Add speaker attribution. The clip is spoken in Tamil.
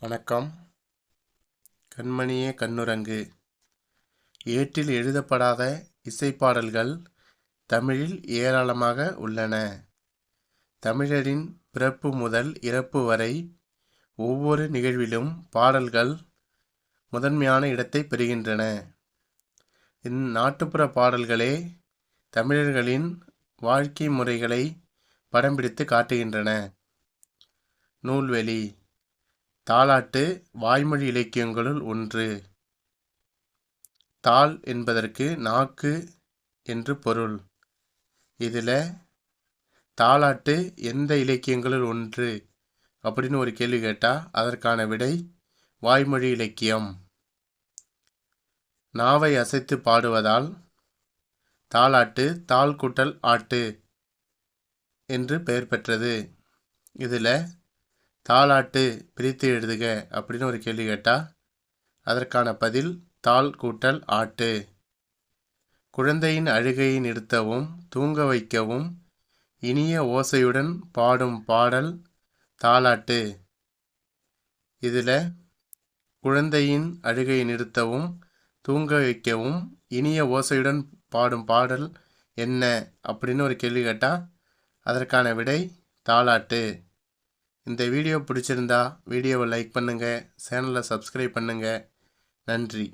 Speaker 1: வணக்கம். கண்மணியே கண்ணுறங்கு. ஏட்டில் எழுதப்படாத இசைப்பாடல்கள் தமிழில் ஏராளமாக உள்ளன. தமிழரின் பிறப்பு முதல் இறப்பு வரை ஒவ்வொரு நிகழ்விலும் பாடல்கள் முதன்மையான இடத்தை பெறுகின்றன. இந்நாட்டுப்புற பாடல்களே தமிழர்களின் வாழ்க்கை முறைகளை படம் பிடித்து காட்டுகின்றன. நூல்வெளி. தாலாட்டு வாய்மொழி இலக்கியங்களுள் ஒன்று. தாள் என்பதற்கு நாக்கு என்று பொருள். இதில் தாலாட்டு எந்த இலக்கியங்களுள் ஒன்று அப்படின்னு ஒரு கேள்வி கேட்டால் அதற்கான விடை வாய்மொழி இலக்கியம். நாவை அசைத்து பாடுவதால் தாலாட்டு தாள் கூட்டல் ஆட்டு என்று பெயர் பெற்றது. இதில் தாலாட்டு பிரித்து எழுதுக அப்படின்னு ஒரு கேள்வி கேட்டால் அதற்கான பதில் தாள் கூட்டல் ஆட்டு. குழந்தையின் அழுகையை நிறுத்தவும் தூங்க வைக்கவும் இனிய ஓசையுடன் பாடும் பாடல் தாலாட்டு. இதில் குழந்தையின் அழுகையை நிறுத்தவும் தூங்க வைக்கவும் இனிய ஓசையுடன் பாடும் பாடல் என்ன அப்படின்னு ஒரு கேள்வி கேட்டால் அதற்கான விடை தாலாட்டு. இந்த வீடியோ பிடிச்சிருந்தா வீடியோவை லைக் பண்ணுங்கள், சேனலை சப்ஸ்கிரைப் பண்ணுங்கள். நன்றி.